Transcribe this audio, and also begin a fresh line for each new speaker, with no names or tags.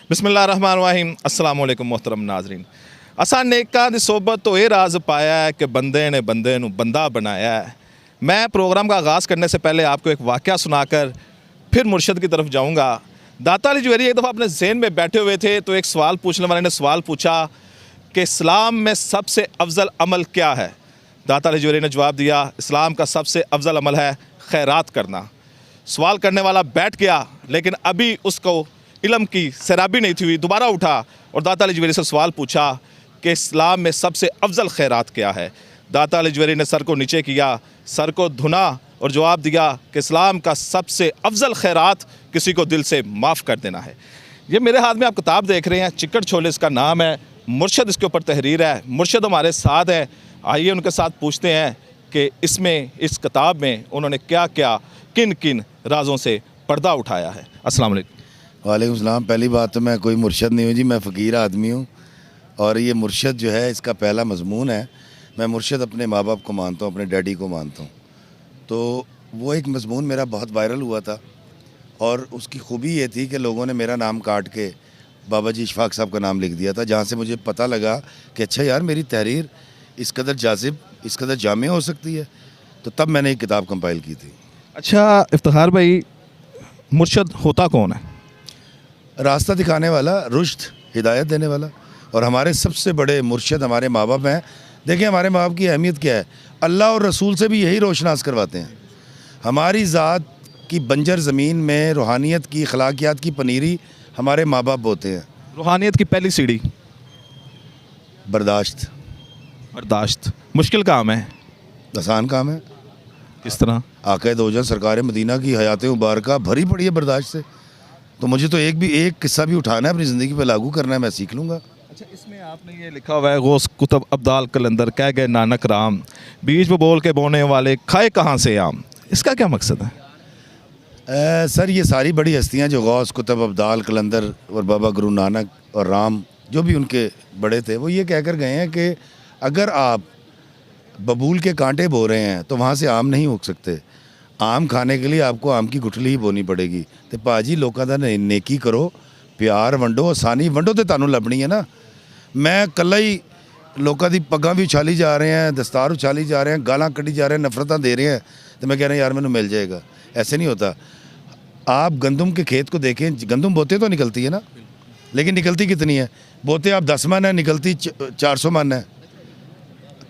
बिस्मिल्लाहिर्रहमानिर्रहीम अस्सलाम वालेकुम मोहतरम नाजरीन। असा नेकां दी सोबत तो ये राज पाया है कि बंदे ने बंदे नूं बंदा बनाया है। मैं प्रोग्राम का आगाज़ करने से पहले आपको एक वाक़या सुनाकर फिर मुर्शद की तरफ जाऊँगा। दाता अली जवेरी एक दफ़ा अपने ज़हन में बैठे हुए थे तो एक सवाल पूछने वाले ने सवाल पूछा कि इस्लाम में सबसे अफजल अमल क्या है। दाता अली जवेरी ने जवाब दिया, इस्लाम का सबसे अफजल अमल है खैरात करना। सवाल करने वाला बैठ गया, लेकिन अभी उसको इल्म की सैराबी नहीं थी हुई। दोबारा उठा और दाता अली जवेरी से सवाल पूछा कि इस्लाम में सबसे अफजल खैरात क्या है। दाता अली जवेरी ने सर को नीचे किया, सर को धुना और जवाब दिया कि इस्लाम का सबसे अफजल खैरात किसी को दिल से माफ़ कर देना है। ये मेरे हाथ में आप किताब देख रहे हैं, चिकट छोले इसका नाम है, मुर्शद इसके ऊपर तहरीर है। मुर्शद हमारे साथ है, आइए उनके साथ पूछते हैं कि इसमें इस किताब में उन्होंने क्या क्या किन किन राजों से पर्दा उठाया है। अस्सलाम वालेकुम।
वालेकुम सलाम। पहली बात तो मैं कोई मुर्शद नहीं हूँ जी, मैं फ़कीर आदमी हूँ। और ये मुर्शद जो है इसका पहला मजमून है। मैं मुर्शद अपने माँ बाप को मानता हूँ, अपने डैडी को मानता हूँ। तो वो एक मजमून मेरा बहुत वायरल हुआ था और उसकी खूबी ये थी कि लोगों ने मेरा नाम काट के बाबा जी इशफाक साहब का नाम लिख दिया था, जहाँ से मुझे पता लगा कि अच्छा यार मेरी तहरीर इस कदर जाजिब, इस कदर जामे हो सकती है। तो तब मैंने एक किताब कंपाइल की थी।
अच्छा इफ्तिखार भाई, मुर्शद होता कौन है?
रास्ता दिखाने वाला, रुश्द, हिदायत देने वाला। और हमारे सबसे बड़े मुर्शद हमारे माँ बाप हैं। देखें हमारे माँ बाप की अहमियत क्या है, अल्लाह और रसूल से भी यही रोशनास करवाते हैं। हमारी ज़ात की बंजर ज़मीन में रूहानियत की, अखलाकियात की पनीरी हमारे माँ बाप बोते हैं।
रूहानियत की पहली सीढ़ी
बर्दाश्त।
बर्दाश्त मुश्किल काम है,
आसान काम है।
किस तरह?
आक़ा दो जहां सरकार मदीना की हयात मुबारका भरी पड़ी है बर्दाश्त से। तो मुझे तो एक किस्सा भी उठाना है, अपनी ज़िंदगी पे लागू करना है, मैं सीख लूँगा।
अच्छा, इसमें आपने ये लिखा हुआ है, गौस कुतुब अब्दाल कलंदर कह गए नानक राम, बीज में बोल के बोने वाले खाए कहाँ से आम। इसका क्या मकसद है?
सर ये सारी बड़ी हस्तियाँ जो गौस कुतुब अब्दाल कलंदर और बाबा गुरु नानक और राम जो भी उनके बड़े थे, वो ये कह कर गए हैं कि अगर आप बबूल के कांटे बो रहे हैं तो वहाँ से आम नहीं उग सकते। आम खाने के लिए आपको आम की गुठली ही बोनी पड़ेगी। तो भाजी लोगों का नेकी करो, प्यार वंडो, आसानी वंडो तो तुहानू लभनी है ना। मैं कल्ला ही लोगों की पग्गां भी उछाली जा रहे हैं, दस्तार उछाली जा रहे हैं, गालां कढ़ी जा रहे हैं, नफरतां दे रहे हैं, तो मैं कह रहा हूँ यार मैंने मिल जाएगा। ऐसे नहीं होता। आप गंदम के खेत को देखें, गंदम बोते तो निकलती है ना, लेकिन निकलती कितनी है? बोते आप 10 मन है, निकलती 400 मन है।